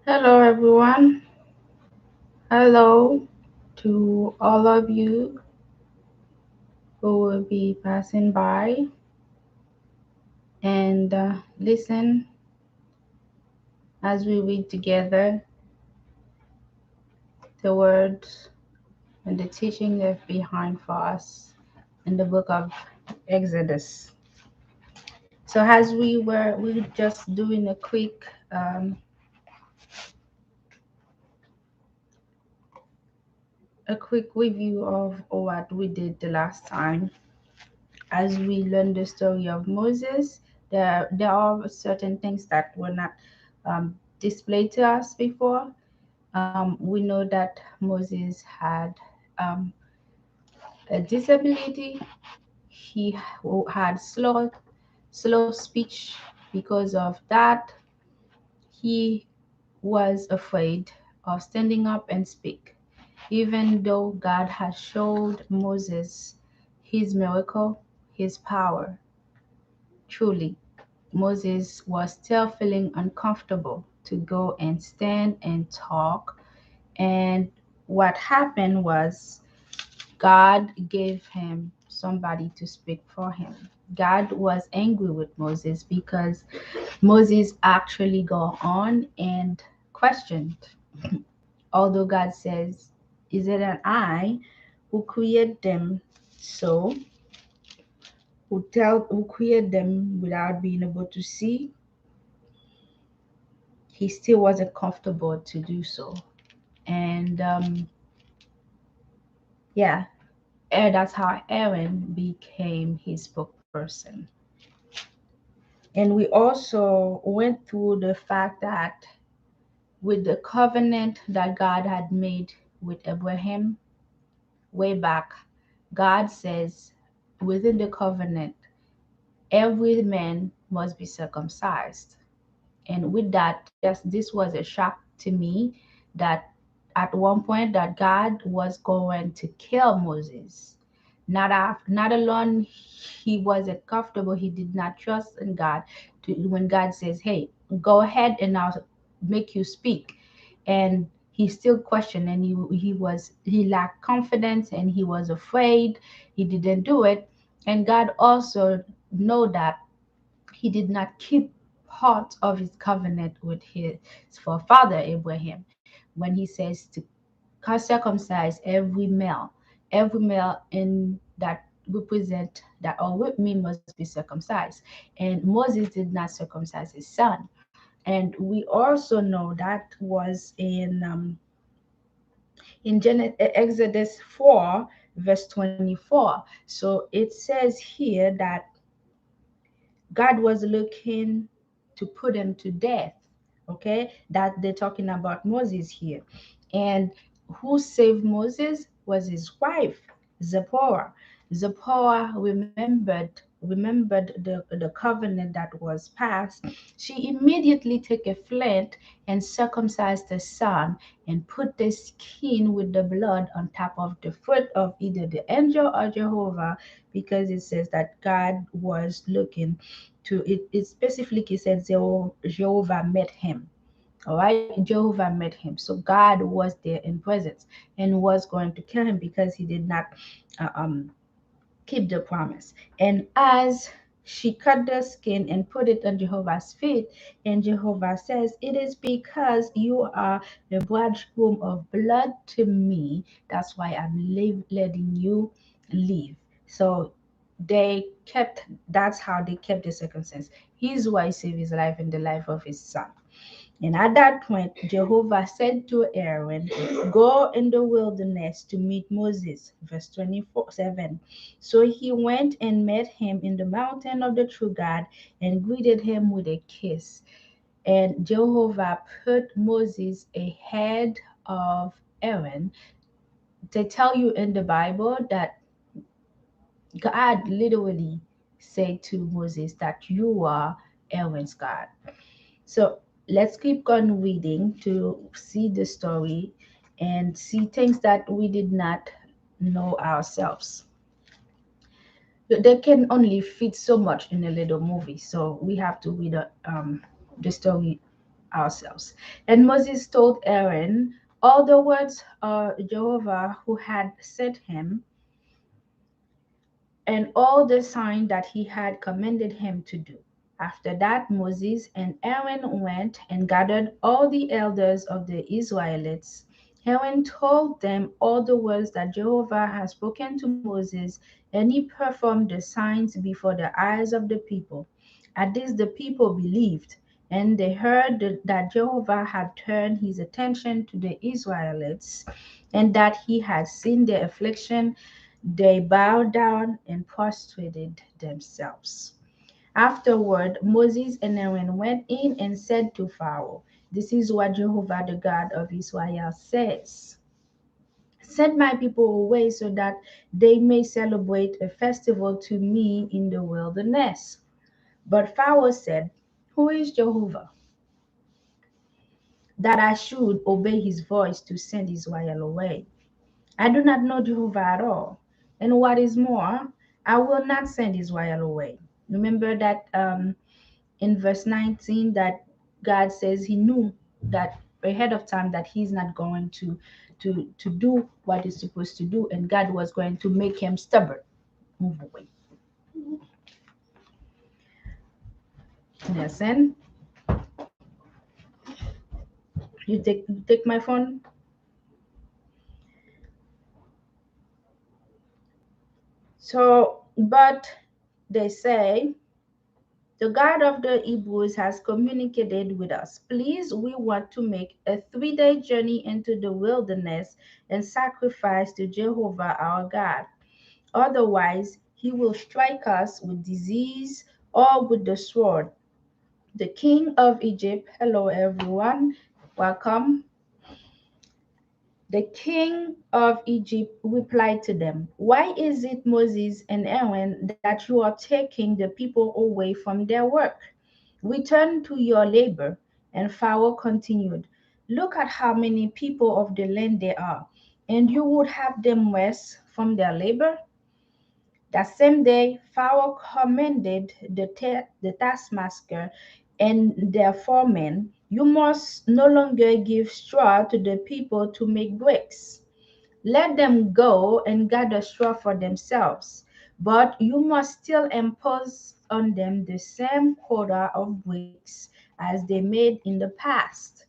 Hello, everyone. Hello to all of you who will be passing by and listen as we read together the words and the teaching left behind for us in the book of Exodus. So, as we were just doing a quick review of what we did the last time. As we learn the story of Moses, there are certain things that were not displayed to us before. We know that Moses had um, a disability. He had slow speech. Because of that, he was afraid of standing up and speak. Even though God had showed Moses his miracle, his power, truly Moses was still feeling uncomfortable to go and stand and talk. And what happened was God gave him somebody to speak for him. God was angry with Moses because Moses actually go on and questioned. Although God says, "Is it an I who created them so, who created them without being able to see?" He still wasn't comfortable to do so. And yeah, and that's how Aaron became his spokesperson. And we also went through the fact that with the covenant that God had made with Abraham way back, God says within the covenant, every man must be circumcised. And with that, just this was a shock to me that at one point that God was going to kill Moses. Not alone he wasn't comfortable, he did not trust in God when God says, "Hey, go ahead and I'll make you speak." And he still questioned, and he lacked confidence and he was afraid. He didn't do it. And God also know that he did not keep part of his covenant with his forefather Abraham when he says to circumcise every male in that represent that or with me must be circumcised. And Moses did not circumcise his son. And we also know that was in Exodus 4, verse 24. So it says here that God was looking to put him to death. Okay, that they're talking about Moses here. And who saved Moses was his wife, Zipporah. Zipporah remembered the covenant that was passed. She immediately took a flint and circumcised the son and put the skin with the blood on top of the foot of either the angel or Jehovah, because it says that God was looking to it. It specifically says Jehovah met him. All right, Jehovah met him. So God was there in presence and was going to kill him because he did not uh, um, keep the promise. And as she cut the skin and put it on Jehovah's feet, and Jehovah says, "It is because you are the bridegroom of blood to me. That's why letting you live." So they kept, that's how they kept the circumstance. His wife saved his life and the life of his son. And at that point, Jehovah said to Aaron, "Go in the wilderness to meet Moses." Verse 24:7. So he went and met him in the mountain of the true God and greeted him with a kiss. And Jehovah put Moses ahead of Aaron. They tell you in the Bible that God literally said to Moses that you are Aaron's God. So let's keep on reading to see the story and see things that we did not know ourselves. They can only fit so much in a little movie, so we have to read the story ourselves. And Moses told Aaron all the words Jehovah who had sent him and all the sign that he had commanded him to do. After that, Moses and Aaron went and gathered all the elders of the Israelites. Aaron told them all the words that Jehovah had spoken to Moses, and he performed the signs before the eyes of the people. At this, the people believed, and they heard that Jehovah had turned his attention to the Israelites and that he had seen their affliction. They bowed down and prostrated themselves. Afterward, Moses and Aaron went in and said to Pharaoh, "This is what Jehovah, the God of Israel, says. Send my people away so that they may celebrate a festival to me in the wilderness." But Pharaoh said, "Who is Jehovah, that I should obey his voice to send Israel away? I do not know Jehovah at all. And what is more, I will not send Israel away." Remember that in verse 19 that God says he knew that ahead of time that he's not going to do what he's supposed to do, and God was going to make him stubborn. Move away. Listen, you take my phone. So, but they say the God of the Hebrews has communicated with us. Please, we want to make a 3-day journey into the wilderness and sacrifice to Jehovah our God. Otherwise, he will strike us with disease or with the sword. The king of Egypt, hello everyone, welcome. The king of Egypt replied to them, "Why is it, Moses and Aaron, that you are taking the people away from their work? Return to your labor." And Pharaoh continued, "Look at how many people of the land there are, and you would have them rest from their labor?" That same day, Pharaoh commanded the taskmaster and their foremen, "You must no longer give straw to the people to make bricks. Let them go and gather straw for themselves, but you must still impose on them the same quota of bricks as they made in the past.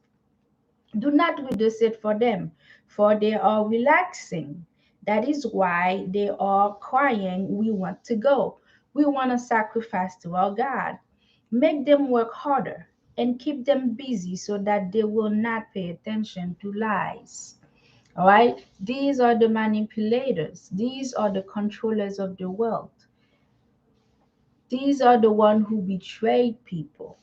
Do not reduce it for them, for they are relaxing. That is why they are crying, 'We want to go. We want to sacrifice to our God.' Make them work harder and keep them busy so that they will not pay attention to lies." All right? These are the manipulators. These are the controllers of the world. These are the ones who betrayed people.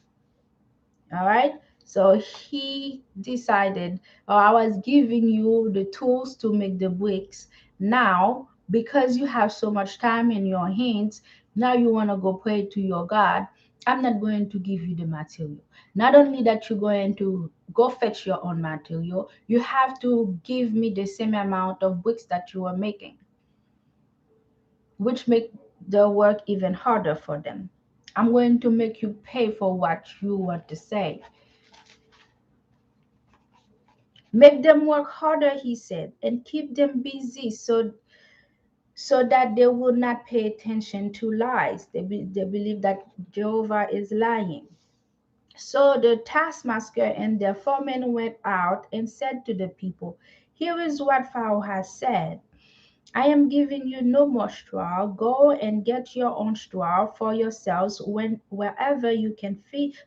All right. So he decided, "Oh, I was giving you the tools to make the bricks. Now, because you have so much time in your hands, now you want to go pray to your God. I'm not going to give you the material. Not only that you're going to go fetch your own material, you have to give me the same amount of bricks that you are making, which make the work even harder for them. I'm going to make you pay for what you want to say. Make them work harder," he said, "and keep them busy so that they will not pay attention to lies." They believe that Jehovah is lying. So the taskmaster and their foreman went out and said to the people, "Here is what Pharaoh has said. I am giving you no more straw. Go and get your own straw for yourselves wherever you can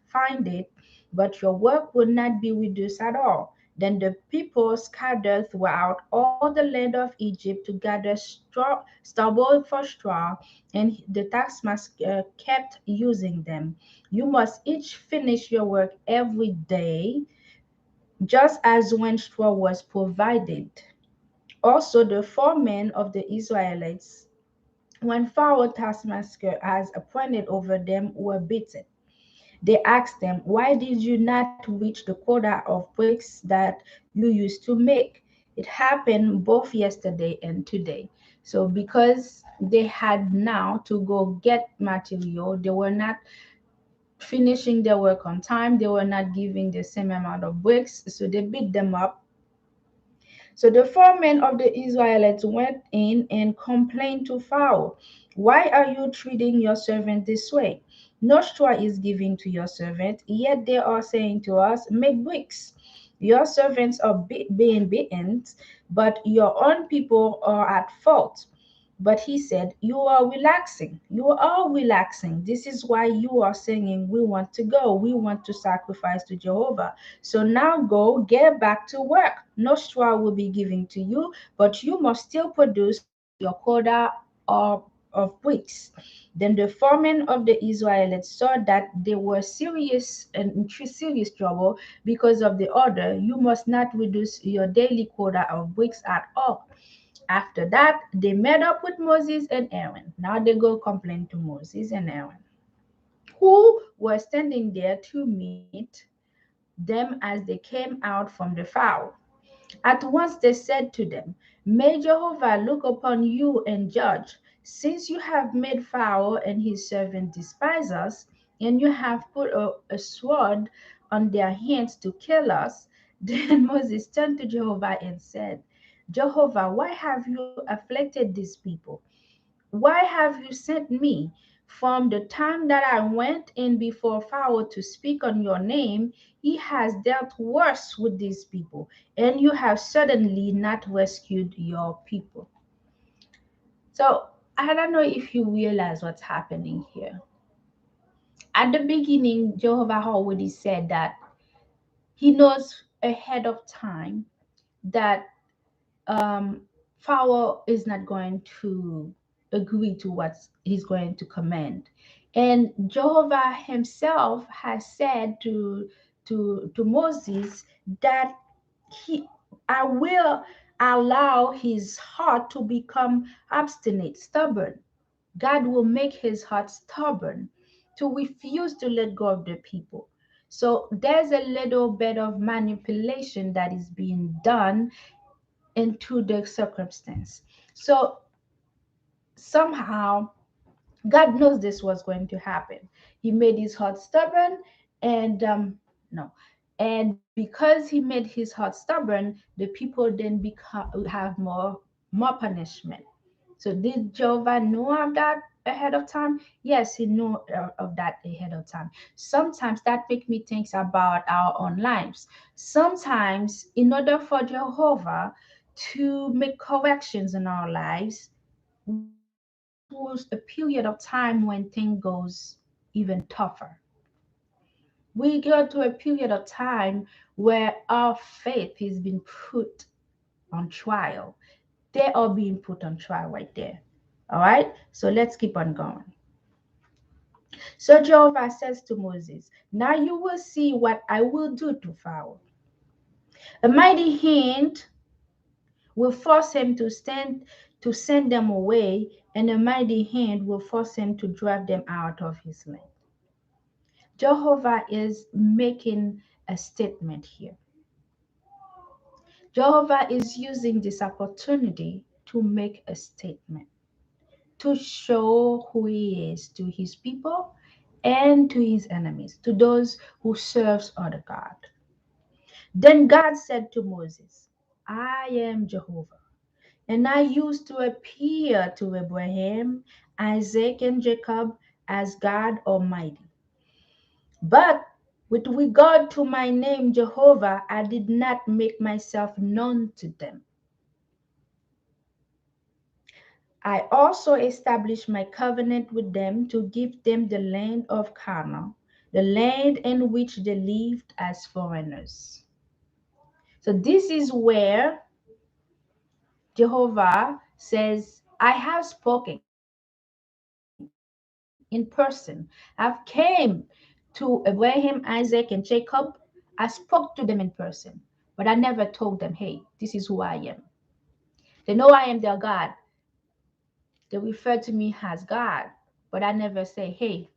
find it, but your work will not be reduced at all." Then the people scattered throughout all the land of Egypt to gather stubble for straw, and the taskmaster kept using them. "You must each finish your work every day, just as when straw was provided." Also, the foremen of the Israelites, when Pharaoh taskmaster has appointed over them, were beaten. They asked them, "Why did you not reach the quota of bricks that you used to make?" It happened both yesterday and today. So, because they had now to go get material, they were not finishing their work on time. They were not giving the same amount of bricks, so they beat them up. So the foreman of the Israelites went in and complained to Pharaoh, "Why are you treating your servant this way? No straw is given to your servant, yet they are saying to us, 'Make bricks.' Your servants are being beaten, but your own people are at fault." But he said, "You are relaxing. You are relaxing. This is why you are saying, 'We want to go. We want to sacrifice to Jehovah.' So now go, get back to work. No straw will be given to you, but you must still produce your quota of bricks." Then the foreman of the Israelites saw that they were serious and in serious trouble because of the order. You must not reduce your daily quota of bricks at all. After that, they met up with Moses and Aaron. Now they go complain to Moses and Aaron, who were standing there to meet them as they came out from the Pharaoh. At once they said to them, "May Jehovah look upon you and judge, since you have made Pharaoh and his servant despise us, and you have put a sword on their hands to kill us." Then Moses turned to Jehovah and said, "Jehovah, why have you afflicted these people? Why have you sent me? From the time that I went in before Pharaoh to speak on your name, he has dealt worse with these people, and you have certainly not rescued your people." So I don't know if you realize what's happening here. At the beginning, Jehovah already said that he knows ahead of time that um, Pharaoh is not going to agree to what he's going to command. And Jehovah himself has said to Moses that he I will allow his heart to become obstinate, stubborn. God will make his heart stubborn to refuse to let go of the people. So there's a little bit of manipulation that is being done into the circumstance. So somehow God knows this was going to happen. He made his heart stubborn, and no, and because he made his heart stubborn, the people then have more punishment. So did Jehovah know of that ahead of time? Yes, he knew of that ahead of time. Sometimes that make me think about our own lives. Sometimes, in order for Jehovah to make corrections in our lives, we go through a period of time when things goes even tougher. We go to a period of time where our faith is being put on trial. They are being put on trial right there. All right, so let's keep on going. So Jehovah says to Moses, "Now you will see what I will do to Pharaoh. A mighty hand will force him to send them away, and a mighty hand will force him to drive them out of his land." Jehovah is making a statement here. Jehovah is using this opportunity to make a statement, to show who he is to his people and to his enemies, to those who serves other God. Then God said to Moses, "I am Jehovah, and I used to appear to Abraham, Isaac, and Jacob as God Almighty. But with regard to my name, Jehovah, I did not make myself known to them. I also established my covenant with them to give them the land of Canaan, the land in which they lived as foreigners." So this is where Jehovah says, "I have spoken in person. I've came to Abraham, Isaac, and Jacob. I spoke to them in person, but I never told them, 'Hey, this is who I am.' They know I am their God. They refer to me as God, but I never say, 'Hey,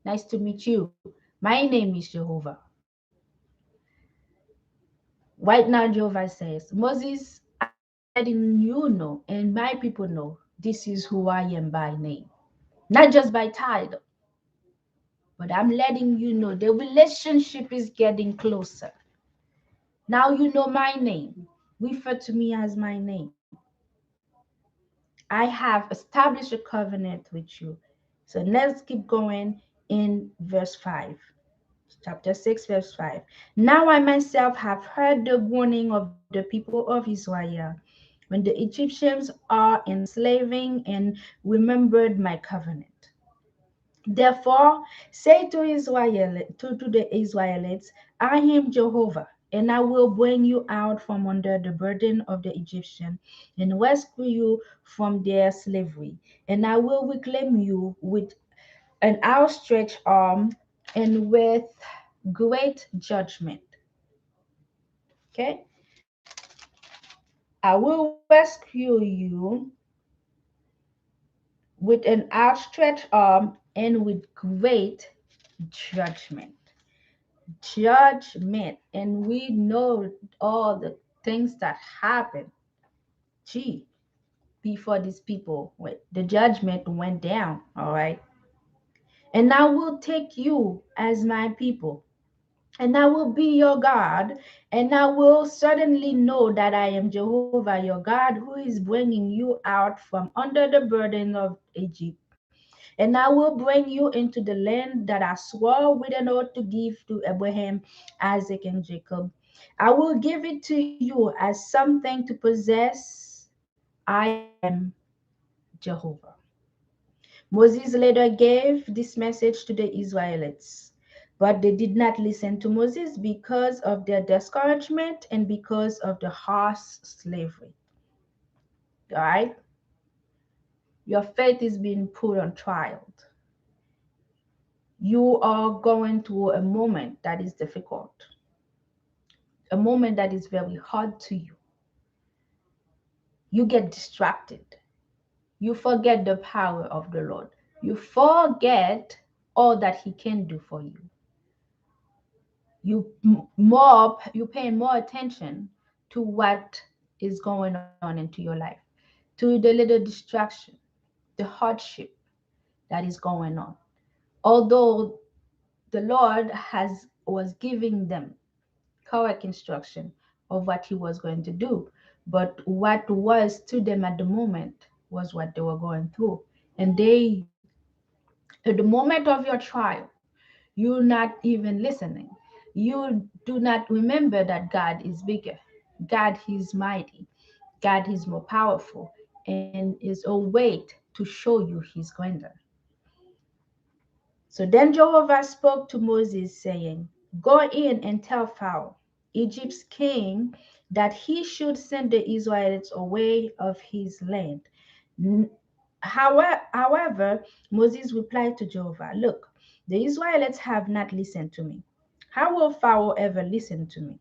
nice to meet you. My name is Jehovah.'" Right now, Jehovah says, "Moses, I'm letting you know and my people know this is who I am by name, not just by title, But I'm letting you know the relationship is getting closer. Now you know my name. Refer to me as my name. I have established a covenant with you. So let's keep going in verse 5. Chapter 6, verse 5. Now I myself have heard the warning of the people of Israel when the Egyptians are enslaving and remembered my covenant. Therefore, say to Israel to the Israelites, I am Jehovah, and I will bring you out from under the burden of the Egyptian and rescue you from their slavery. And I will reclaim you with an outstretched arm and with great judgment. Okay? I will rescue you with an outstretched arm and with great judgment. Judgment. And we know all the things that happened. Gee, before these people went, the judgment went down. All right. And I will take you as my people, and I will be your God, and I will certainly know that I am Jehovah, your God, who is bringing you out from under the burden of Egypt. And I will bring you into the land that I swore with an oath to give to Abraham, Isaac, and Jacob. I will give it to you as something to possess. I am Jehovah. Moses later gave this message to the Israelites, but they did not listen to Moses because of their discouragement and because of the harsh slavery. All right? Your faith is being put on trial. You are going through a moment that is difficult, a moment that is very hard to you. You get distracted. You forget the power of the Lord. You forget all that He can do for you. You paying more attention to what is going on into your life, to the little distraction, the hardship that is going on. Although the Lord has was giving them correct instruction of what He was going to do, but what was to them at the moment was what they were going through. And they, at the moment of your trial, you're not even listening. You do not remember that God is bigger. God is mighty. God is more powerful and is a way to show you his grandeur. So then Jehovah spoke to Moses, saying, Go in and tell Pharaoh, Egypt's king, that he should send the Israelites away of his land. However, Moses replied to Jehovah, Look, the Israelites have not listened to me. How will Pharaoh ever listen to me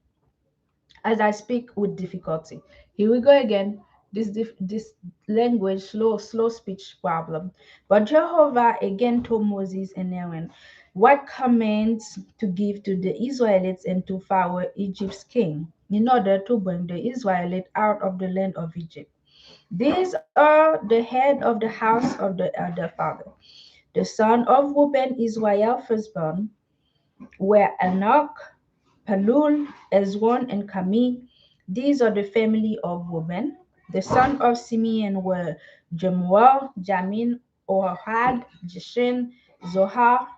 as I speak with difficulty? Here we go again. This language, slow speech problem. But Jehovah again told Moses and Aaron what commands to give to the Israelites and to Pharaoh, Egypt's king, in order to bring the Israelites out of the land of Egypt. These are the head of the house of the elder father. The son of Reuben, Israel firstborn, were Enoch, Palul, Ezron, and Kami. These are the family of Reuben. The son of Simeon were Jemuel, Jamin, Ohad, Jeshin, Zohar,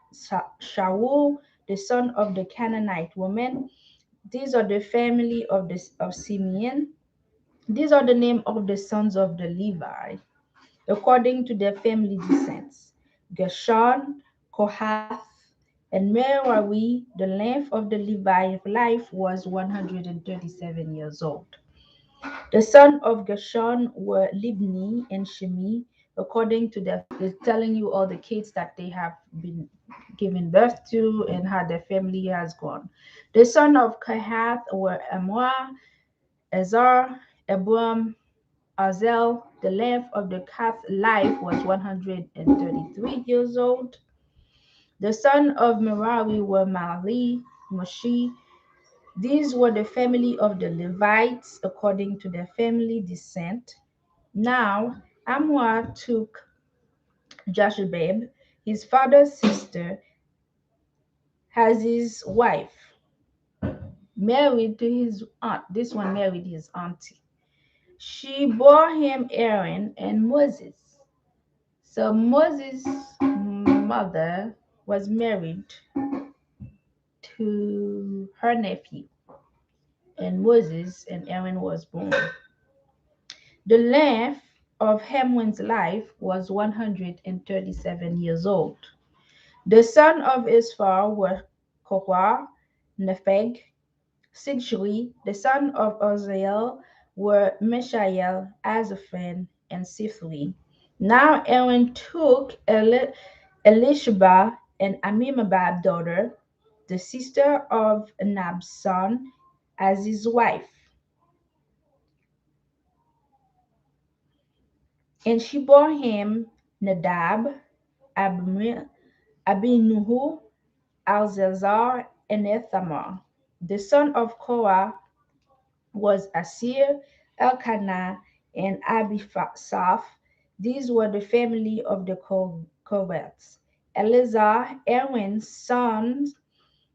Shaul, the son of the Canaanite woman. These are the family of Simeon. These are the name of the sons of the Levi, according to their family descents. Gershon, Kohath, and Merari. The length of the Levi life was 137 years old. The sons of Gershon were Libni and Shimi, according to their, they're telling you all the kids that they have been given birth to and how their family has gone. The sons of Kohath were Amra, Ezar, Abram, Azel. The length of the Kath life was 133 years old. The sons of Merari were Mali, Moshi. These were the family of the Levites according to their family descent. Now Amra took Joshebed, his father's sister, has his wife married to his aunt. This one married his auntie. She bore him Aaron and Moses. So Moses' mother was married to her nephew, and Moses and Aaron was born. The length of Hamlin's life was 137 years old. The sons of Isphar were Korah, Nepheg, Sigri. The sons of Uzziel were Mishael, Azaphan, and Sithri. Now Aaron took Elisheba and Amminadab's daughter, the sister of Nab's son, as his wife, and she bore him Nadab, Abinuhu, Alzazar, and Ithamar. The son of Korah was Asir, Elkanah, and Abisaph. These were the family of the Koraths. Eleazar, Aaron's son,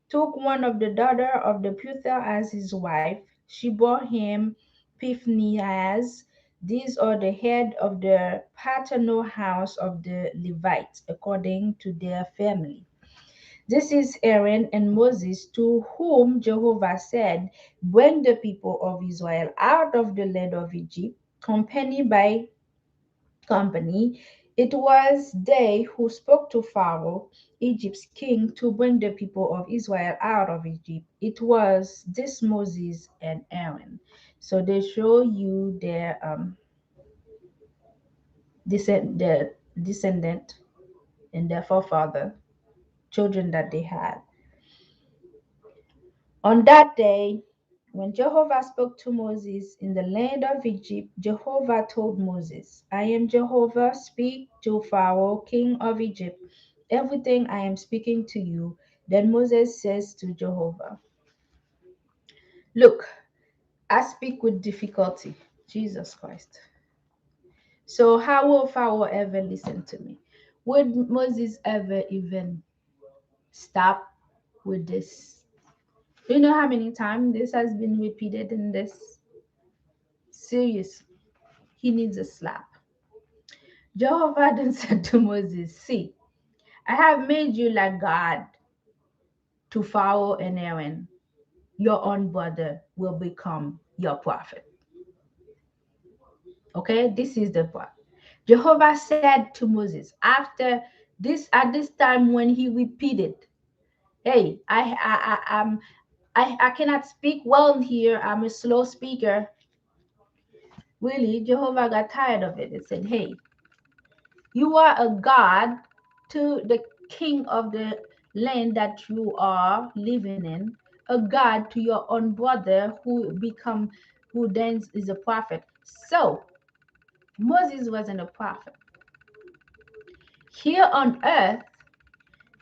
took one of the daughter of the Putha as his wife. She bore him Phinehas. These are the head of the paternal house of the Levites, according to their family. This is Aaron and Moses, to whom Jehovah said, "Bring the people of Israel out of the land of Egypt, company by company." It was they who spoke to Pharaoh, Egypt's king, to bring the people of Israel out of Egypt. It was this Moses and Aaron. So they show you their their descendant and their forefather, children that they had. On that day, when Jehovah spoke to Moses in the land of Egypt, Jehovah told Moses, "I am Jehovah, speak to Pharaoh, king of Egypt, everything I am speaking to you." Then Moses says to Jehovah, "Look, I speak with difficulty." Jesus Christ. So how will Pharaoh ever listen to me? Would Moses ever even stop with this? Do you know how many times this has been repeated in this? Seriously, he needs a slap. Jehovah then said to Moses, "See, I have made you like God to Pharaoh and Aaron. Your own brother will become your prophet." Okay, this is the part. Jehovah said to Moses after this, at this time when he repeated, "Hey, I cannot speak well here. I'm a slow speaker." Really, Jehovah got tired of it and said, "Hey, you are a God to the king of the land that you are living in, a God to your own brother who then is a prophet." So Moses wasn't a prophet. Here on earth,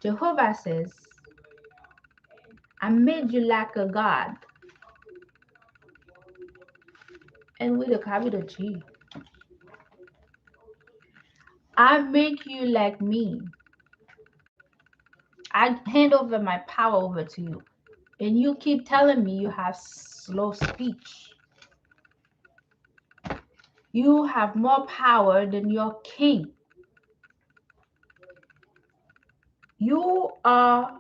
Jehovah says, "I made you like a God," and with a capital G. "I make you like me. I hand over my power over to you. And you keep telling me you have slow speech. You have more power than your king. You are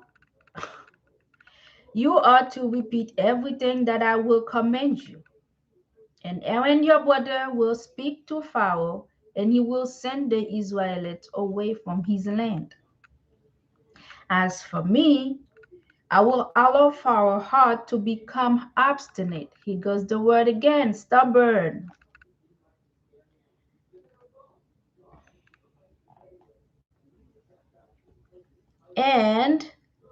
you are to repeat everything that I will command you. And Aaron your brother will speak to Pharaoh, and he will send the Israelites away from his land. As for me, I will allow Pharaoh's heart to become obstinate." He goes the word again, stubborn. "And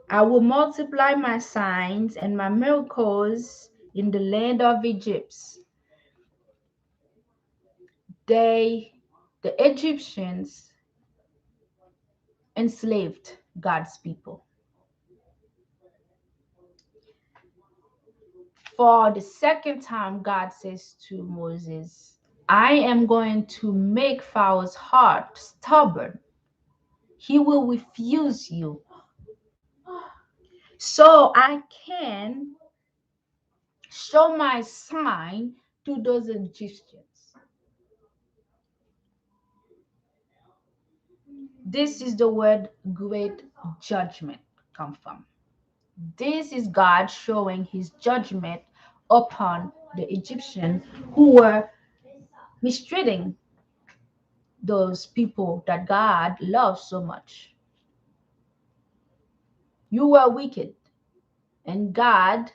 I will multiply my signs and my miracles in the land of Egypt." The Egyptians enslaved God's people. For the second time, God says to Moses, "I am going to make Pharaoh's heart stubborn. He will refuse you." so I can show my sign to those Egyptians. This is the word great judgment come from. This is God showing his judgment upon the Egyptians who were mistreating those people that God loves so much. You were wicked, and God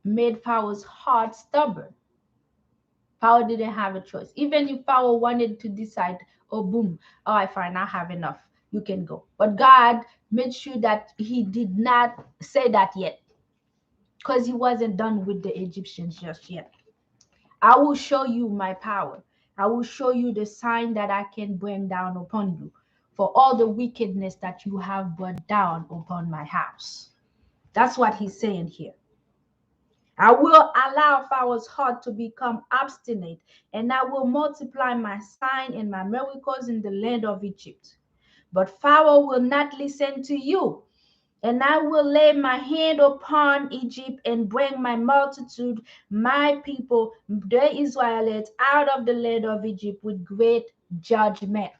made Pharaoh's heart stubborn. Pharaoh didn't have a choice. Even if Pharaoh wanted to decide, oh, boom, all right, fine, I have enough, you can go. But God made sure that he did not say that yet, because he wasn't done with the Egyptians just yet. I will show you my power. I will show you the sign that I can bring down upon you for all the wickedness that you have brought down upon my house. That's what he's saying here. I will allow Pharaoh's heart to become obstinate, and I will multiply my sign and my miracles in the land of Egypt. But Pharaoh will not listen to you, and I will lay my hand upon Egypt and bring my multitude, my people, the Israelites, out of the land of Egypt with great judgment.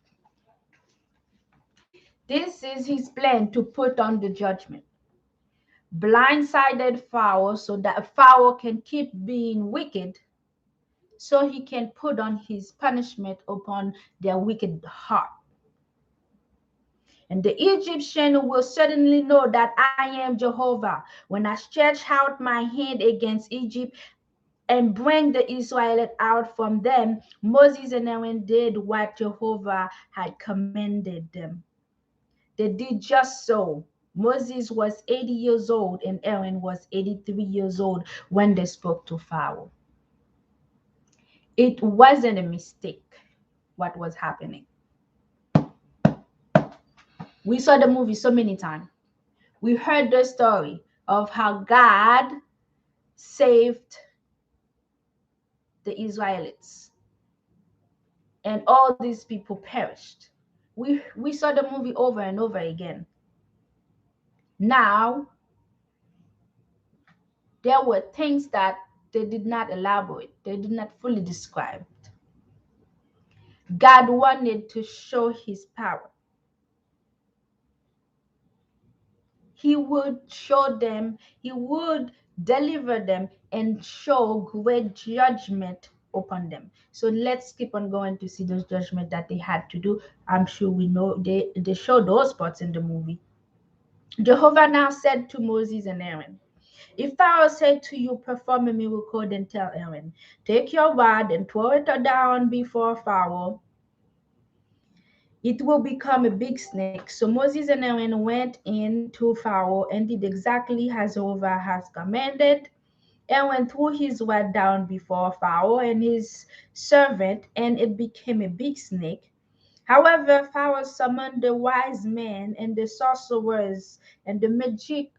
This is his plan to put on the judgment. Blindsided Pharaoh so that Pharaoh can keep being wicked, so he can put on his punishment upon their wicked heart. And the Egyptian will certainly know that I am Jehovah when I stretch out my hand against Egypt and bring the Israelites out from them. Moses and Aaron did what Jehovah had commanded them. They did just so. Moses was 80 years old and Aaron was 83 years old when they spoke to Pharaoh. It wasn't a mistake what was happening. We saw the movie so many times. We heard the story of how God saved the Israelites and all these people perished. We saw the movie over and over again. Now, there were things that they did not elaborate, they did not fully describe. God wanted to show his power. He would show them, he would deliver them and show great judgment upon them. So let's keep on going to see those judgment that they had to do. I'm sure we know they show those parts in the movie. Jehovah now said to Moses and Aaron, if Pharaoh said to you, perform a miracle, then tell Aaron, take your rod and throw it down before Pharaoh. It will become a big snake. So Moses and Aaron went in to Pharaoh and did exactly as Jehovah has commanded. Aaron threw his rod down before Pharaoh and his servant, and it became a big snake. However, Pharaoh summoned the wise men and the sorcerers and the magic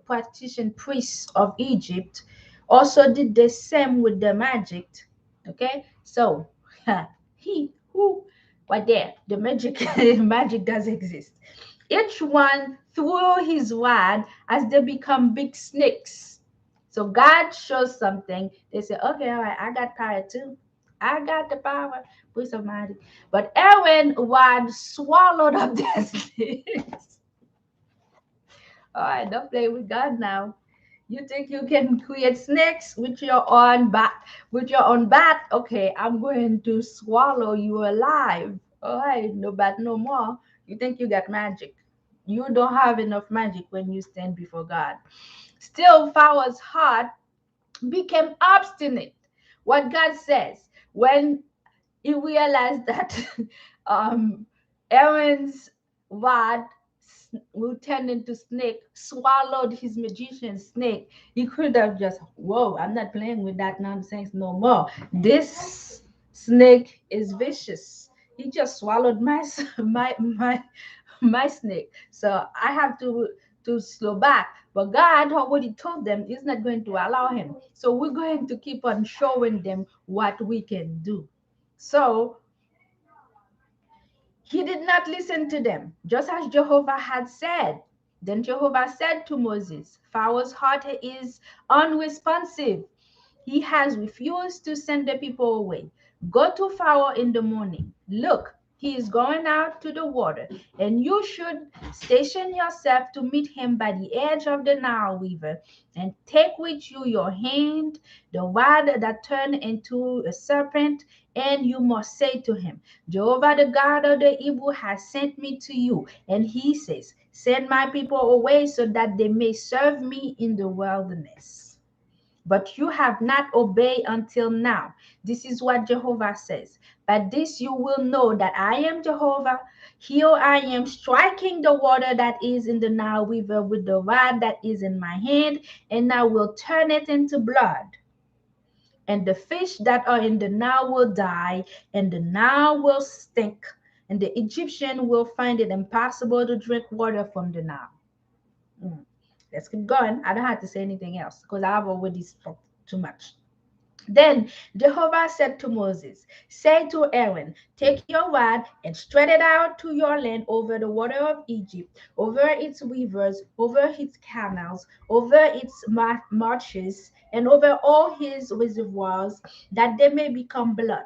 practitioner priests of Egypt. Also did the same with the magic. Okay, so he who right there, the magic magic does exist. Each one threw his rod as they become big snakes. So God shows something. They say, okay, all right, I got power too. I got the power. Praise Almighty. But Aaron rod swallowed up the snakes. All right, don't play with God now. You think you can create snakes with your own bat? With your own bat? Okay, I'm going to swallow you alive. All right, no bat no more. You think you got magic? You don't have enough magic when you stand before God. Still, Pharaoh's heart became obstinate. What God says when he realized that um, Aaron's rod will turn into snake, swallowed his magician snake. He could have just, whoa, I'm not playing with that nonsense no more. This snake is vicious. He just swallowed my my snake. So I have to slow back. But God already told them He's not going to allow him. So we're going to keep on showing them what we can do. So he did not listen to them, just as Jehovah had said. Then Jehovah said to Moses, Pharaoh's heart is unresponsive. He has refused to send the people away. Go to Pharaoh in the morning. Look, he is going out to the water, and you should station yourself to meet him by the edge of the Nile River, and take with you your hand, the rod that turned into a serpent, and you must say to him, Jehovah, the God of the Hebrew, has sent me to you. And he says, Send my people away so that they may serve me in the wilderness. But you have not obeyed until now. This is what Jehovah says. By this you will know that I am Jehovah. Here I am striking the water that is in the Nile River with the rod that is in my hand, and I will turn it into blood. And the fish that are in the Nile will die, and the Nile will stink, and the Egyptian will find it impossible to drink water from the Nile. Mm. Let's keep going. I don't have to say anything else because I've already spoke too much. Then Jehovah said to Moses, Say to Aaron, Take your rod and spread it out to your land over the water of Egypt, over its rivers, over its canals, over its marshes, and over all his reservoirs, that they may become blood.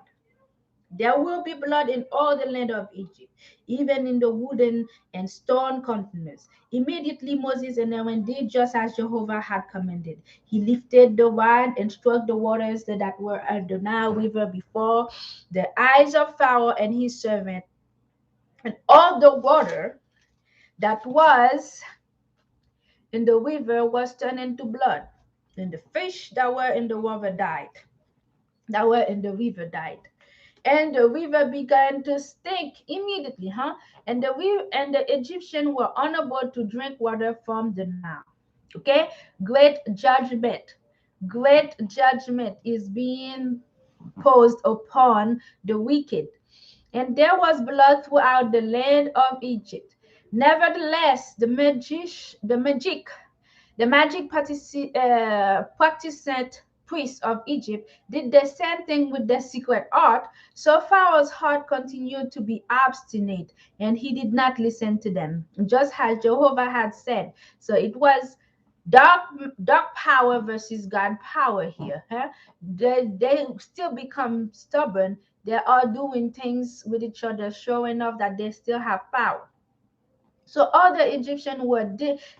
There will be blood in all the land of Egypt, even in the wooden and stone containers. Immediately Moses and Aaron did just as Jehovah had commanded. He lifted the rod and struck the waters that were at the Nile River before the eyes of Pharaoh and his servant, and all the water that was in the river was turned into blood. And the fish that were in the river died. That were in the river died. And the river began to stink immediately, And the Egyptians were unable to drink water from the Nile. Okay, great judgment is being posed upon the wicked, and there was blood throughout the land of Egypt. Nevertheless, the magic practicant priests of Egypt did the same thing with the secret art. So Pharaoh's heart continued to be obstinate, and he did not listen to them, just as Jehovah had said. So it was dark, dark power versus God power here. They still become stubborn. They are doing things with each other, showing off that they still have power. So all the Egyptians were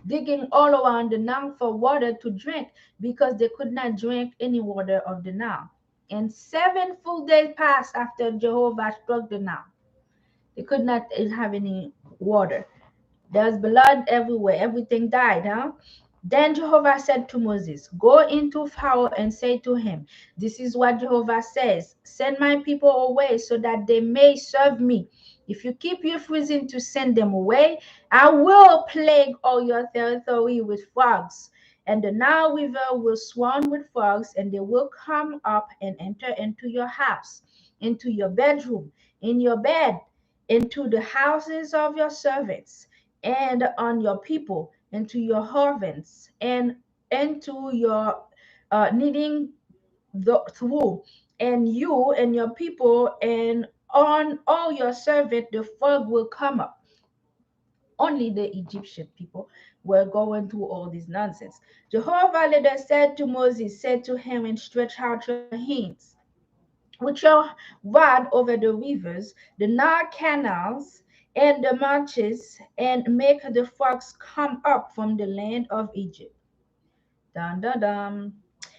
digging all around the Nile for water to drink because they could not drink any water of the Nile. And 7 full days passed after Jehovah struck the Nile. They could not have any water. There's blood everywhere. Everything died, Then Jehovah said to Moses, Go into Pharaoh and say to him, This is what Jehovah says, Send my people away so that they may serve me. If you keep refusing to send them away, I will plague all your territory with frogs. And the Nile River will swarm with frogs, and they will come up and enter into your house, into your bedroom, in your bed, into the houses of your servants, and on your people, into your servants, and into your kneading through, and you and your people, and on all your servants, the frog will come up. Only the Egyptian people were going through all this nonsense. Jehovah later said to Moses, said to him, and stretch out your hands with your rod over the rivers, the Nile canals, and the marshes, and make the frogs come up from the land of Egypt. Dun, dun, dun.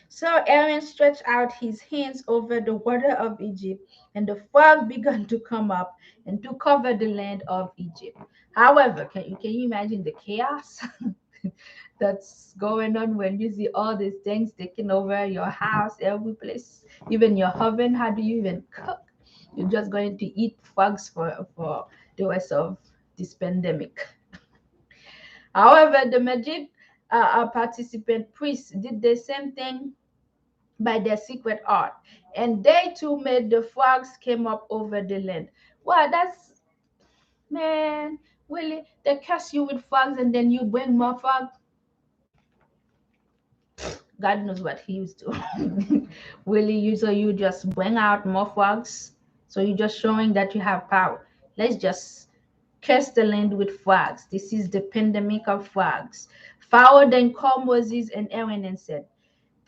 So Aaron stretched out his hands over the water of Egypt, and the frog began to come up and to cover the land of Egypt. However, can you imagine the chaos that's going on when you see all these things taking over your house, every place, even your oven? How do you even cook? You're just going to eat frogs for the rest of this pandemic. However, the magic participant priests did the same thing by their secret art, and they too made the frogs came up over the land. Well, that's, man, really, they curse you with frogs and then you bring more frogs. God knows what he used to. Really, you just bring out more frogs. So you're just showing that you have power. Let's just curse the land with frogs. This is the pandemic of frogs. Pharaoh then called Moses and Aaron and said,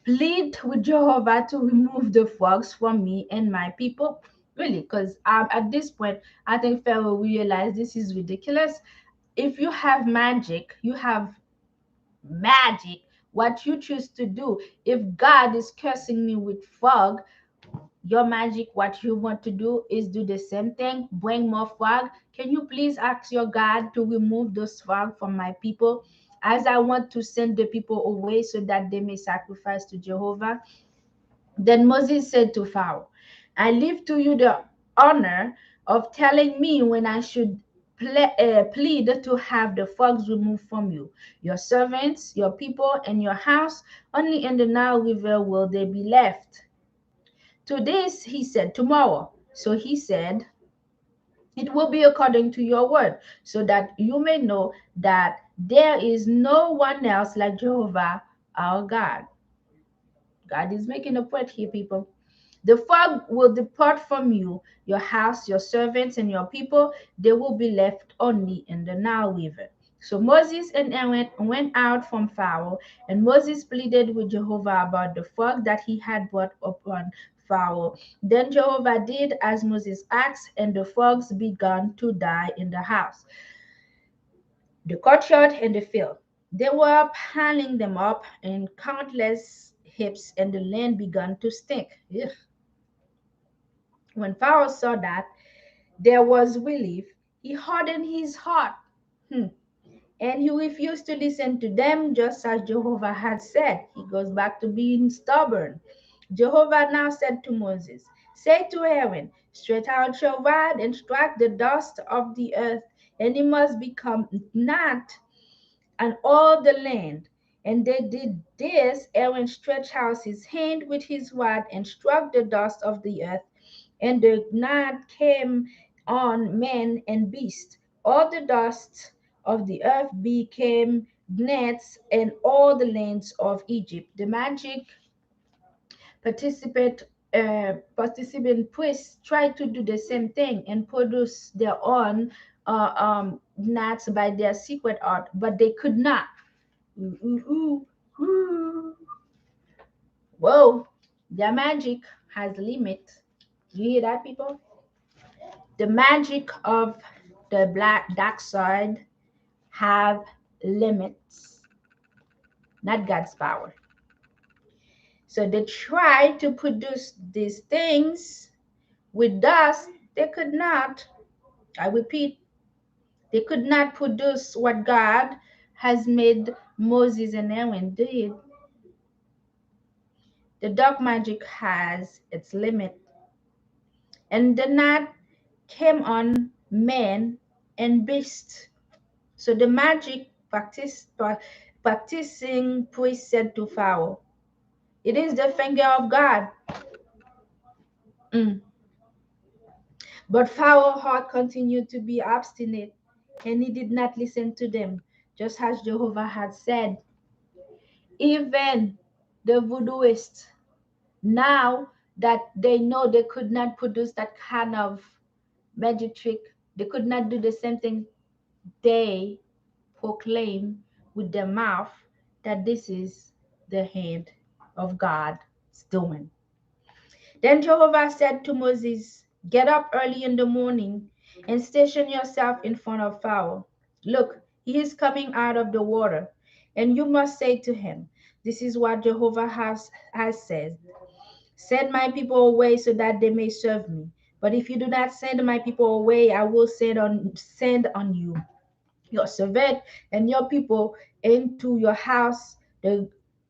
plead with Jehovah to remove the frogs from me and my people. Really, because at this point, I think Pharaoh realized this is ridiculous. If you have magic, you have magic. What you choose to do, if God is cursing me with frog, your magic, what you want to do is do the same thing, bring more frog. Can you please ask your God to remove those frog from my people, as I want to send the people away so that they may sacrifice to Jehovah? Then Moses said to Pharaoh, I leave to you the honor of telling me when I should plead to have the frogs removed from you, your servants, your people, and your house. Only in the Nile River will they be left. To this he said, tomorrow. So he said, it will be according to your word, so that you may know that there is no one else like Jehovah our God. God is making a point here, people. The fog will depart from you, your house, your servants, and your people. They will be left only in the Nile River. So Moses and Aaron went out from Pharaoh, and Moses pleaded with Jehovah about the fog that he had brought upon Pharaoh. Then Jehovah did as Moses asked, and the frogs began to die in the house, the courtyard, and the field. They were piling them up in countless heaps, and the land began to stink. Ugh. When Pharaoh saw that there was relief, he hardened his heart. Hmm. And he refused to listen to them, just as Jehovah had said. He goes back to being stubborn. Jehovah now said to Moses, say to Aaron, stretch out your rod and strike the dust of the earth, and it must become gnat and all the land. And they did this. Aaron stretched out his hand with his rod and struck the dust of the earth, and the gnat came on man and beast. All the dust of the earth became gnats and all the lands of Egypt. The magic participant participant priests tried to do the same thing and produce their own gnats by their secret art, but they could not. Ooh, ooh, ooh, ooh. Whoa, their magic has limit. You hear that, people? The magic of the black dark side have limits, not God's power. So they tried to produce these things with dust. They could not. I repeat, they could not produce what God has made Moses and Aaron did. The dark magic has its limit, and the gnat came on man and beast. So the magic practicing priest said to Pharaoh, it is the finger of God. Mm. But Pharaoh's heart continued to be obstinate, and he did not listen to them, just as Jehovah had said. Even the voodooists, now that they know they could not produce that kind of magic trick, they could not do the same thing, they proclaim with their mouth that this is the hand of God's doing. Then Jehovah said to Moses, get up early in the morning and station yourself in front of Pharaoh. Look, he is coming out of the water, and you must say to him, this is what Jehovah has said. Send my people away so that they may serve me. But if you do not send my people away, I will send on you your servant and your people into your house.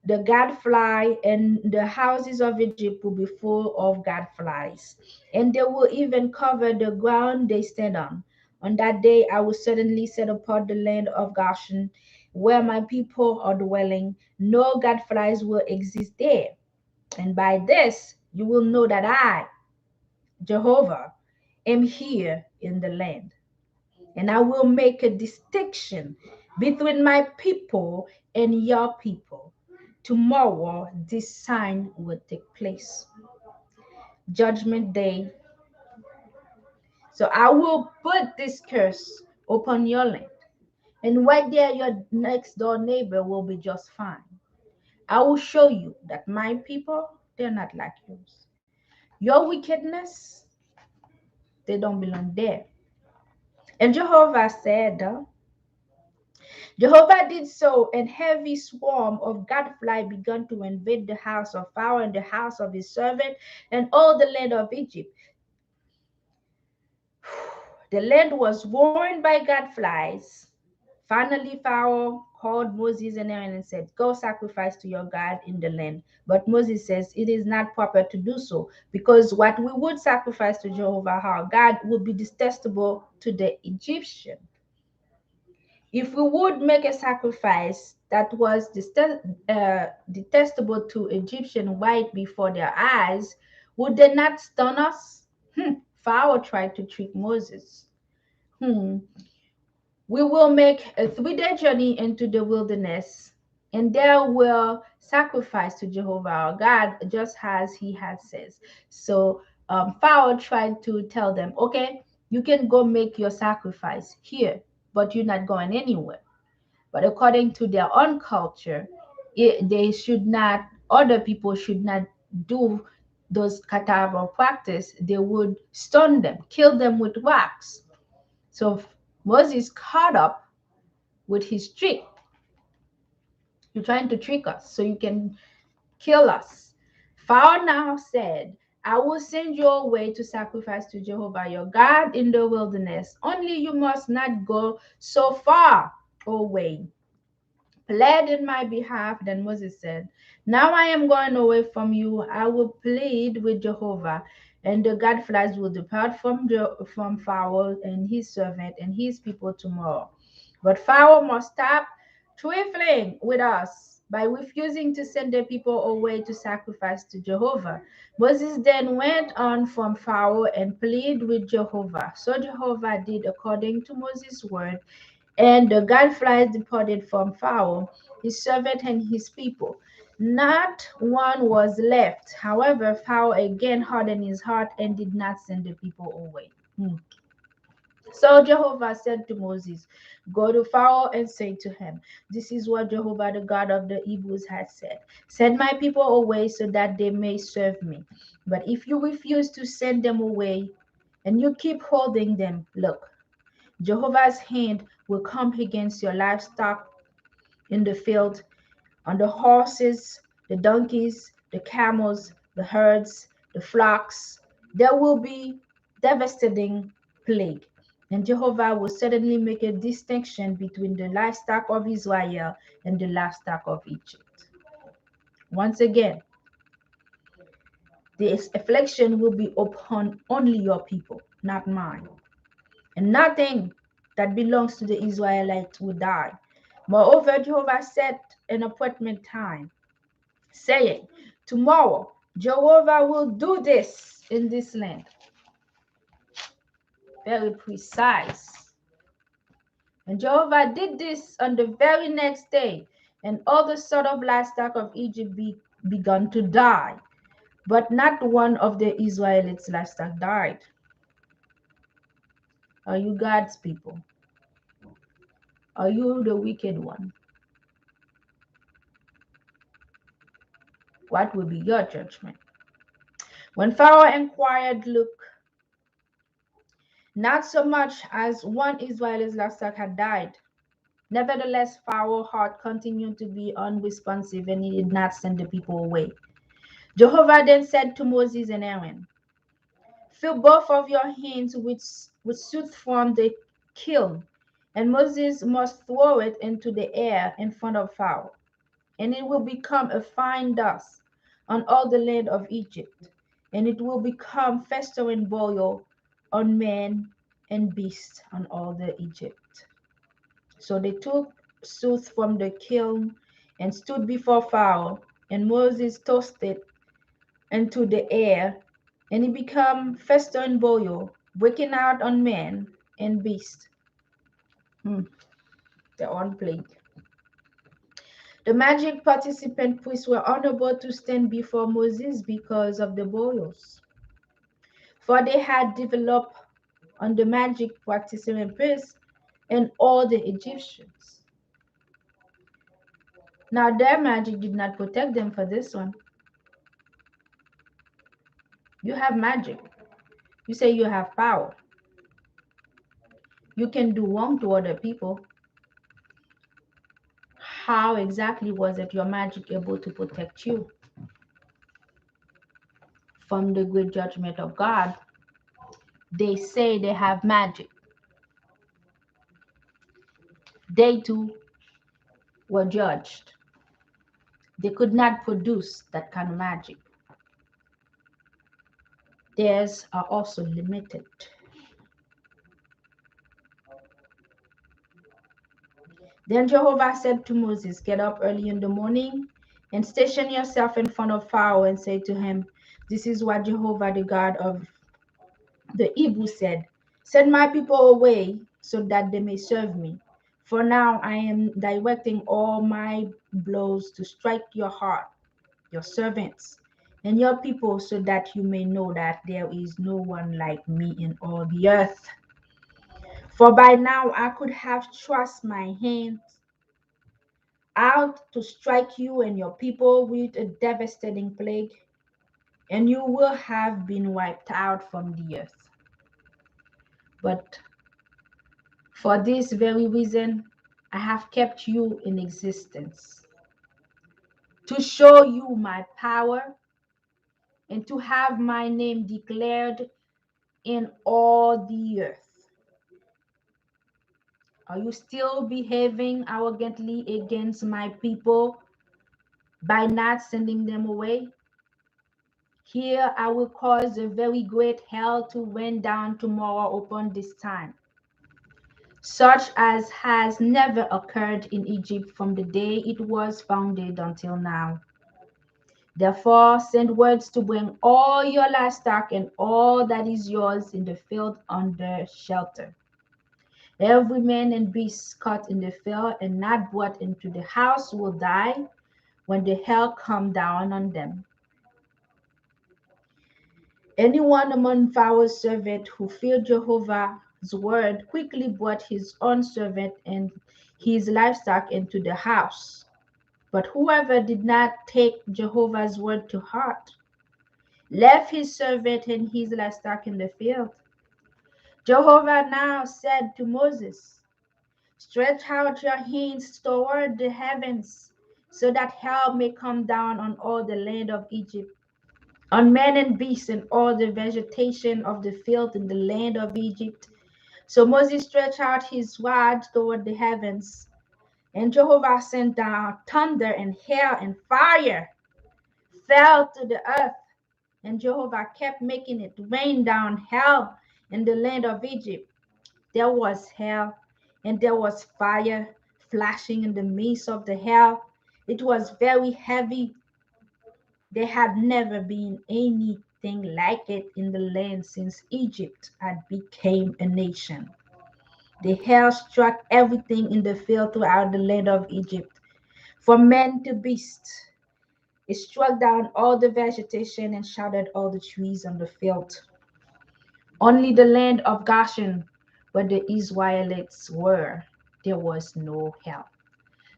The gadfly and the houses of Egypt will be full of gadflies, and they will even cover the ground they stand on. On that day I will certainly set apart the land of Goshen, where my people are dwelling. No gadflies will exist there, and by this you will know that I, Jehovah, am here in the land. And I will make a distinction between my people and your people. Tomorrow, this sign will take place. Judgment Day. So I will put this curse upon your land. And right there, your next door neighbor will be just fine. I will show you that my people, they're not like yours. Your wickedness, they don't belong there. And Jehovah did so, and heavy swarm of gadfly began to invade the house of Pharaoh and the house of his servant and all the land of Egypt. The land was worn by gadflies. Finally, Pharaoh called Moses and Aaron and said, "Go sacrifice to your God in the land." But Moses says it is not proper to do so because what we would sacrifice to Jehovah our God would be detestable to the Egyptian. If we would make a sacrifice that was detestable to Egyptian right before their eyes, would they not stone us? Pharaoh tried to trick Moses. Hmm. We will make a 3-day journey into the wilderness, and there will sacrifice to Jehovah our God, just as he had says. So Pharaoh tried to tell them, okay, you can go make your sacrifice here, but you're not going anywhere. But according to their own culture, they should not, other people should not do those cadaver practice. They would stone them, kill them with rocks. So Moses caught up with his trick. You're trying to trick us so you can kill us. Pharaoh now said, I will send you away to sacrifice to Jehovah your God in the wilderness. Only you must not go so far away. Plead in my behalf. Then Moses said, now I am going away from you. I will plead with Jehovah, and the gadflies will depart from Pharaoh and his servant and his people tomorrow. But Pharaoh must stop trifling with us by refusing to send the people away to sacrifice to Jehovah. Moses then went on from Pharaoh and pleaded with Jehovah. So Jehovah did according to Moses' word, and the gadflies departed from Pharaoh, his servant, and his people. Not one was left. However, Pharaoh again hardened his heart and did not send the people away. So Jehovah said to Moses, go to Pharaoh and say to him, this is what Jehovah, the God of the Hebrews, has said. Send my people away so that they may serve me. But if you refuse to send them away and you keep holding them, look, Jehovah's hand will come against your livestock in the field, on the horses, the donkeys, the camels, the herds, the flocks. There will be devastating plague. And Jehovah will certainly make a distinction between the livestock of Israel and the livestock of Egypt. Once again, this affliction will be upon only your people, not mine. And nothing that belongs to the Israelites will die. Moreover, Jehovah set an appointment time, saying, tomorrow Jehovah will do this in this land. Very precise. And Jehovah did this on the very next day, and all the sort of livestock of Egypt began to die. But not one of the Israelites' livestock died. Are you God's people? Are you the wicked one? What will be your judgment? When Pharaoh inquired, look, not so much as one Israel's livestock had died. Nevertheless, Pharaoh's heart continued to be unresponsive, and he did not send the people away. Jehovah then said to Moses and Aaron, fill both of your hands with soot from the kiln, and Moses must throw it into the air in front of Pharaoh, and it will become a fine dust on all the land of Egypt, and it will become festering boil on man and beast on all the Egypt. So they took soot from the kiln and stood before Pharaoh, and Moses tossed it into the air, and it became festering boil, breaking out on man and beast. Their own plague. The magic participant priests were unable to stand before Moses because of the boils, for they had developed on the magic practicing priests and all the Egyptians. Now, their magic did not protect them for this one. You have magic. You say you have power. You can do wrong to other people. How exactly was it your magic able to protect you from the great judgment of God? They say they have magic. They too were judged. They could not produce that kind of magic. Theirs are also limited. Then Jehovah said to Moses, get up early in the morning and station yourself in front of Pharaoh and say to him, this is what Jehovah, the God of the Hebrews said, send my people away so that they may serve me. For now I am directing all my blows to strike your heart, your servants, and your people, so that you may know that there is no one like me in all the earth. For by now I could have thrust my hands out to strike you and your people with a devastating plague, and you will have been wiped out from the earth. But for this very reason, I have kept you in existence, to show you my power and to have my name declared in all the earth. Are you still behaving arrogantly against my people by not sending them away? Here I will cause a very great hail to rain down tomorrow upon this time, such as has never occurred in Egypt from the day it was founded until now. Therefore, send words to bring all your livestock and all that is yours in the field under shelter. Every man and beast caught in the field and not brought into the house will die when the hail come down on them. Anyone among Pharaoh's servants who feared Jehovah's word quickly brought his own servant and his livestock into the house. But whoever did not take Jehovah's word to heart left his servant and his livestock in the field. Jehovah now said to Moses, stretch out your hands toward the heavens, so that hail may come down on all the land of Egypt, on man and beast and all the vegetation of the field in the land of Egypt. So Moses stretched out his rod toward the heavens, and Jehovah sent down thunder and hail and fire fell to the earth, and Jehovah kept making it rain down hail in the land of Egypt. There was hail, and there was fire flashing in the midst of the hail. It was very heavy. There had never been anything like it in the land since Egypt had become a nation. The hail struck everything in the field throughout the land of Egypt, from man to beast. It struck down all the vegetation and shattered all the trees on the field. Only the land of Goshen, where the Israelites were, there was no hail.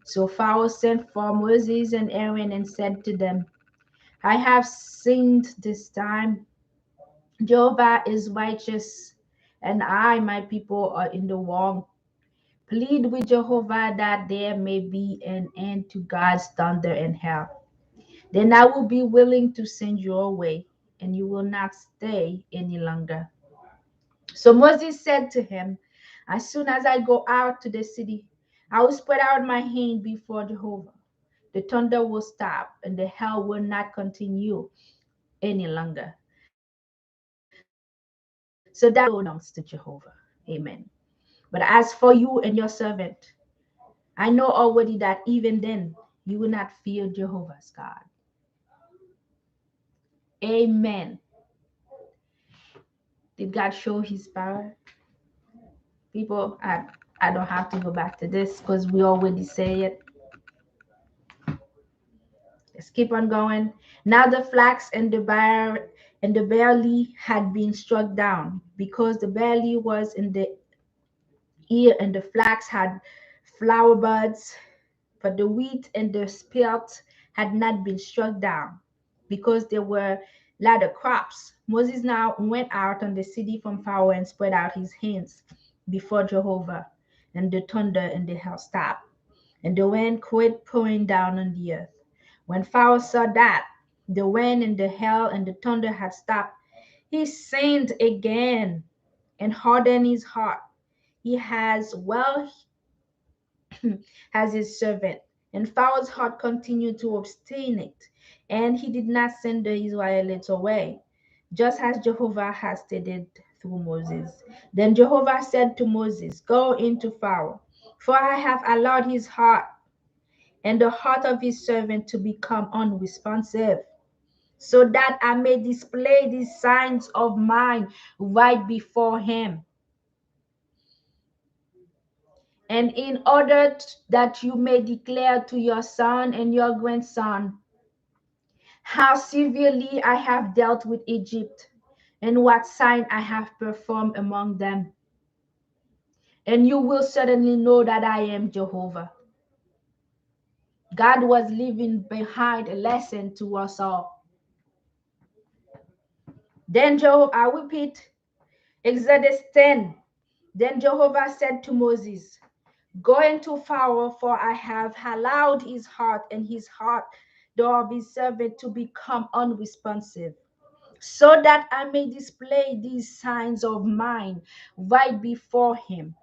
So Pharaoh sent for Moses and Aaron and said to them, I have sinned this time. Jehovah is righteous, and I, my people, are in the wrong. Plead with Jehovah that there may be an end to God's thunder and hail. Then I will be willing to send you away, and you will not stay any longer. So Moses said to him, as soon as I go out to the city, I will spread out my hand before Jehovah. The thunder will stop, and the hail will not continue any longer. So that belongs to Jehovah. Amen. But as for you and your servant, I know already that even then you will not fear Jehovah's God. Amen. Did God show his power? People, I don't have to go back to this because we already say it. Let's keep on going. Now the flax and the barley had been struck down, because the barley was in the ear and the flax had flower buds, but the wheat and the spelt had not been struck down, because there were latter crops. Moses now went out on the city from Pharaoh and spread out his hands before Jehovah, and the thunder and the hail stopped, and the wind quit pouring down on the earth. When Pharaoh saw that the wind and the hail and the thunder had stopped, he sinned again and hardened his heart. He has well as his servant. And Pharaoh's heart continued to obstinate, and he did not send the Israelites away, just as Jehovah had stated through Moses. Then Jehovah said to Moses, "Go into Pharaoh, for I have allowed his heart and the heart of his servant to become unresponsive, so that I may display these signs of mine right before him. And in order that you may declare to your son and your grandson how severely I have dealt with Egypt, and what sign I have performed among them. And you will certainly know that I am Jehovah." God was leaving behind a lesson to us all. Then Jehovah, I repeat, Exodus 10. Then Jehovah said to Moses, "Go into Pharaoh, for I have allowed his heart and his heart, the of his servant, to become unresponsive, so that I may display these signs of mine right before him.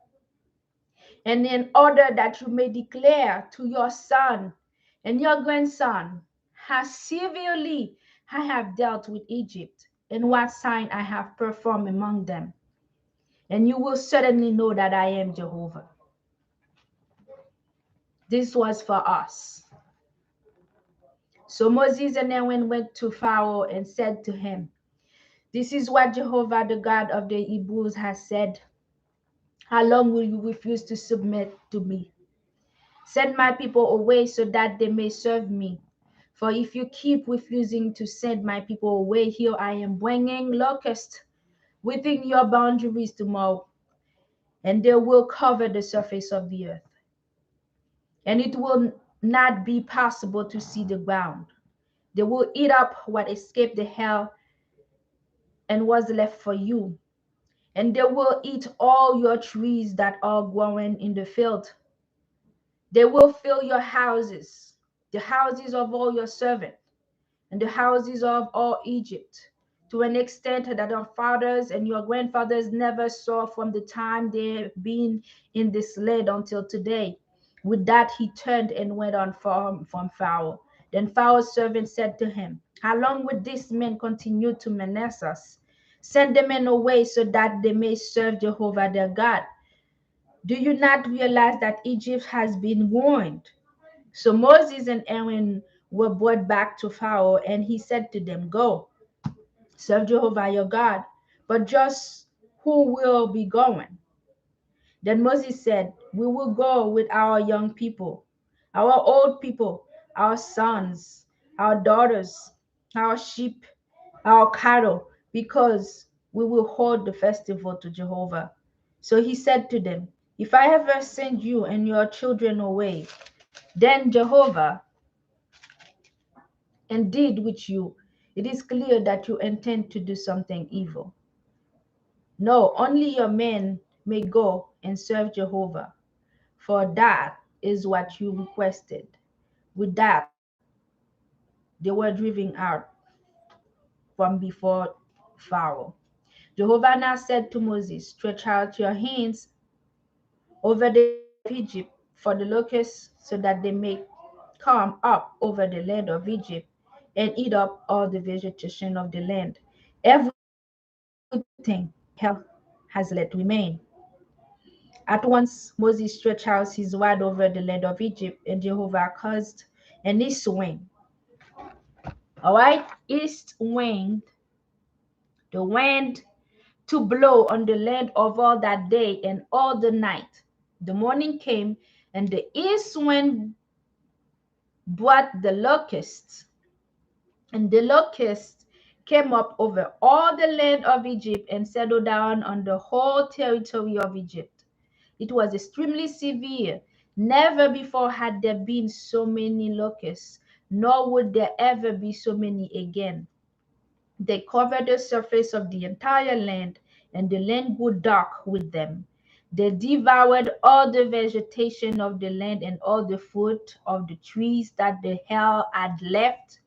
And in order that you may declare to your son and your grandson how severely I have dealt with Egypt, and what sign I have performed among them. And you will certainly know that I am Jehovah." This was for us. So Moses and Aaron went to Pharaoh and said to him, "This is what Jehovah, the God of the Hebrews, has said. How long will you refuse to submit to me? Send my people away so that they may serve me. For if you keep refusing to send my people away, here I am bringing locusts within your boundaries tomorrow, and they will cover the surface of the earth. And it will not be possible to see the ground. They will eat up what escaped the hail and was left for you. And they will eat all your trees that are growing in the field. They will fill your houses, the houses of all your servants, and the houses of all Egypt, to an extent that your fathers and your grandfathers never saw from the time they've been in this land until today." With that, he turned and went on from Pharaoh. Then Pharaoh's servant said to him, "How long would this man continue to menace us? Send the men away so that they may serve Jehovah their God. Do you not realize that Egypt has been warned?" So Moses and Aaron were brought back to Pharaoh, and he said to them, "Go, serve Jehovah your God, but just who will be going?" Then Moses said, "We will go with our young people, our old people, our sons, our daughters, our sheep, our cattle, because we will hold the festival to Jehovah." So he said to them, "If I ever send you and your children away, then Jehovah indeed with you, it is clear that you intend to do something evil. No, only your men may go and serve Jehovah, for that is what you requested." With that, they were driven out from before Pharaoh. Jehovah now said to Moses, "Stretch out your hands over the land of Egypt for the locusts, so that they may come up over the land of Egypt and eat up all the vegetation of the land, everything the hail has let remain." At once Moses stretched out his rod over the land of Egypt, and Jehovah caused an east wind. All right, east wind, the wind to blow on the land of all that day and all the night. The morning came, and the east wind brought the locusts, and the locusts came up over all the land of Egypt and settled down on the whole territory of Egypt. It was extremely severe. Never before had there been so many locusts, nor would there ever be so many again. They covered the surface of the entire land, and the land grew dark with them. They devoured all the vegetation of the land and all the fruit of the trees that the hell had left.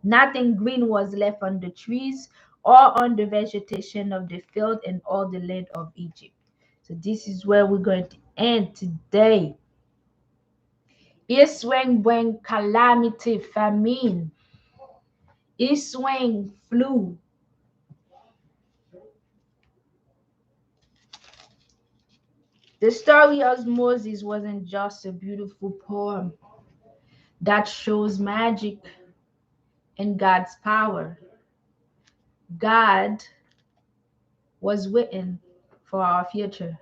Nothing green was left on the trees or on the vegetation of the field and all the land of Egypt. So this is where we're going to end today. East wind bring calamity, famine. East wind flu. The story of Moses wasn't just a beautiful poem that shows magic and God's power. God was waiting for our future,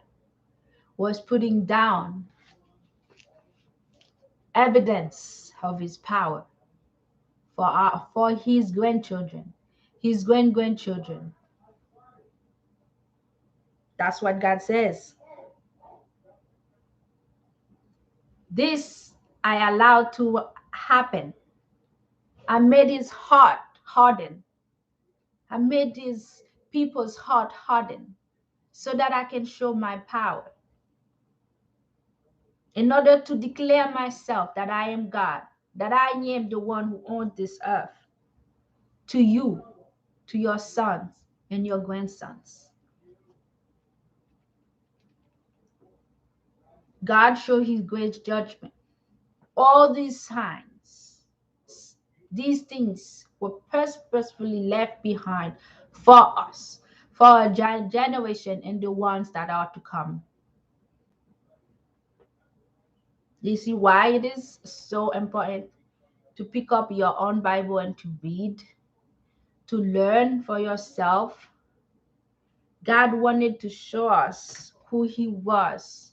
was putting down evidence of his power for his grandchildren, his grandchildren. That's what God says. This I allowed to happen. I made his heart harden. I made his people's heart harden so that I can show my power. In order to declare myself that I am God, that I am the one who owns this earth, to you, to your sons and your grandsons. God showed his great judgment. All these signs, these things were purposefully left behind for us, for our generation and the ones that are to come. You see why it is so important to pick up your own Bible and to read, to learn for yourself. God wanted to show us who he was,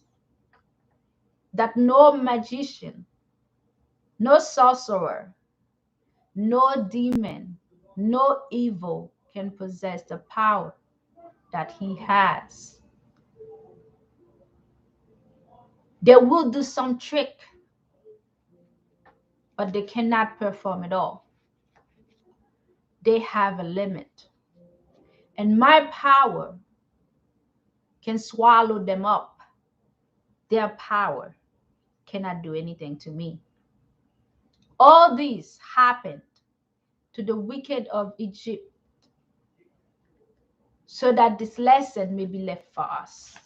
that no magician, no sorcerer, no demon, no evil can possess the power that he has. They will do some trick, but they cannot perform it all. They have a limit. And my power can swallow them up. Their power cannot do anything to me. All this happened to the wicked of Egypt so that this lesson may be left for us.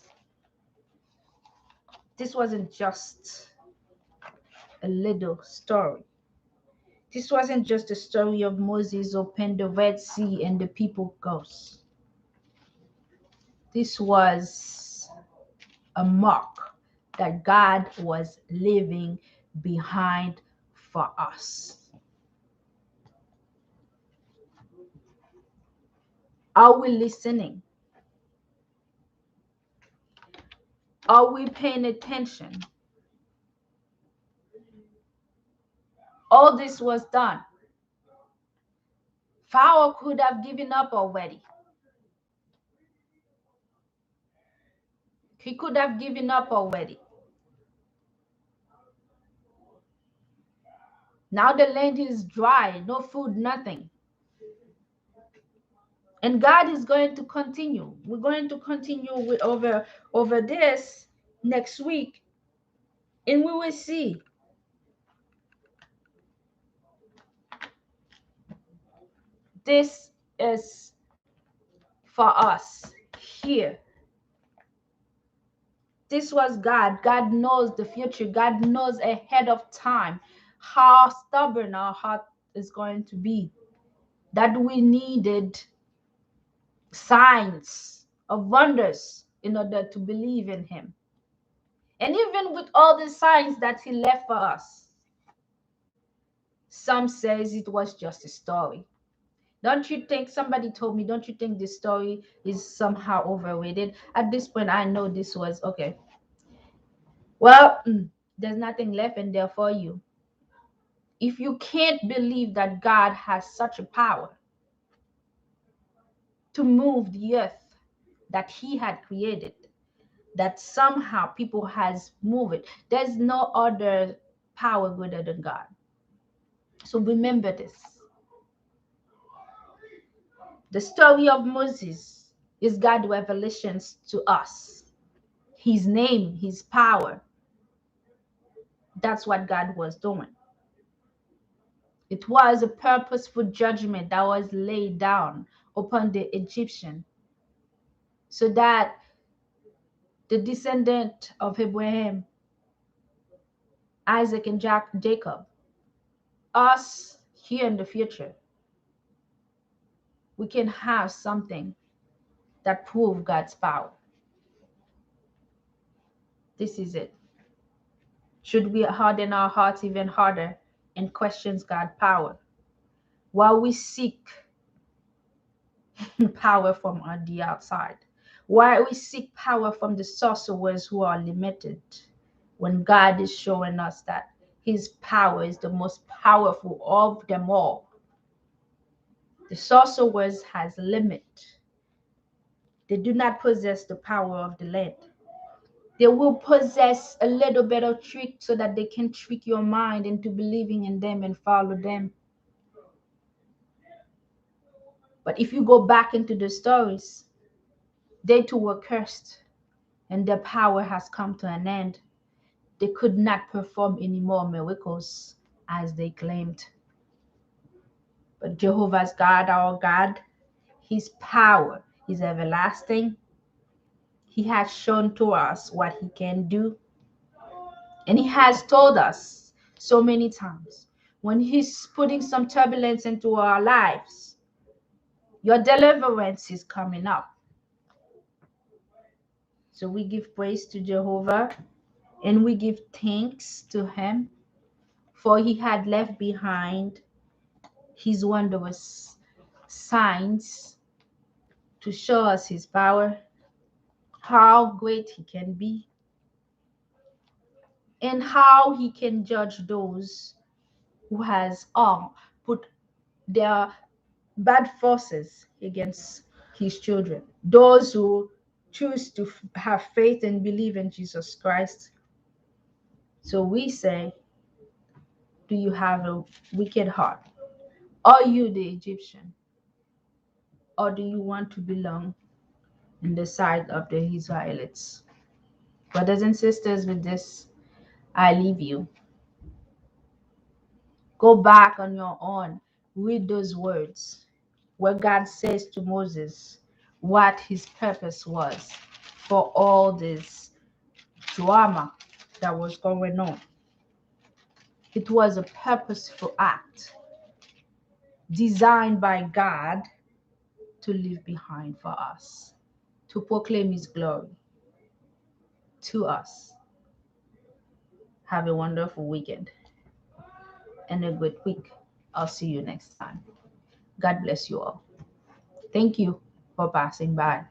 This wasn't just a little story. This wasn't just a story of Moses opened the Red Sea and the people goes. This was a mark that God was leaving behind for us. Are we listening? Are we paying attention? All this was done. Pharaoh could have given up already. He could have given up already. Now the land is dry, no food, nothing. And God is going to continue. We're going to continue with over this next week, and we will see. This is for us here. This was God. God knows the future. God knows ahead of time how stubborn our heart is going to be. That we needed signs of wonders in order to believe in him. And even with all the signs that he left for us, some says it was just a story. Don't you think, somebody told me, don't you think this story is somehow overrated? At this point, I know this was okay. Well, there's nothing left in there for you. If you can't believe that God has such a power to move the earth that he had created, that somehow people has moved it. There's no other power greater than God. So remember this. The story of Moses is God's revelations to us. His name, his power. That's what God was doing. It was a purposeful judgment that was laid down upon the Egyptian so that the descendant of Abraham, Isaac, and Jacob, us here in the future, we can have something that proves God's power. This is it. Should we harden our hearts even harder and question God's power while we seek power from on the outside? While we seek power from the sorcerers who are limited, when God is showing us that his power is the most powerful of them all. The sorcerers has limit. They do not possess the power of the land. They will possess a little bit of trick so that they can trick your mind into believing in them and follow them. But if you go back into the stories, they too were cursed and their power has come to an end. They could not perform any more miracles as they claimed. But Jehovah's God, our God, his power is everlasting. He has shown to us what he can do. And he has told us so many times when he's putting some turbulence into our lives, your deliverance is coming up. So we give praise to Jehovah and we give thanks to him, for he had left behind his wondrous signs to show us his power, how great he can be, and how he can judge those who has put their bad forces against his children, those who choose to have faith and believe in Jesus Christ. So we say, do you have a wicked heart? Are you the Egyptian? Or do you want to belong in the side of the Israelites? Brothers and sisters, with this, I leave you. Go back on your own, read those words where God says to Moses what his purpose was for all this drama that was going on. It was a purposeful act designed by God to leave behind for us, to proclaim his glory to us. Have a wonderful weekend and a good week. I'll see you next time. God bless you all. Thank you for passing by.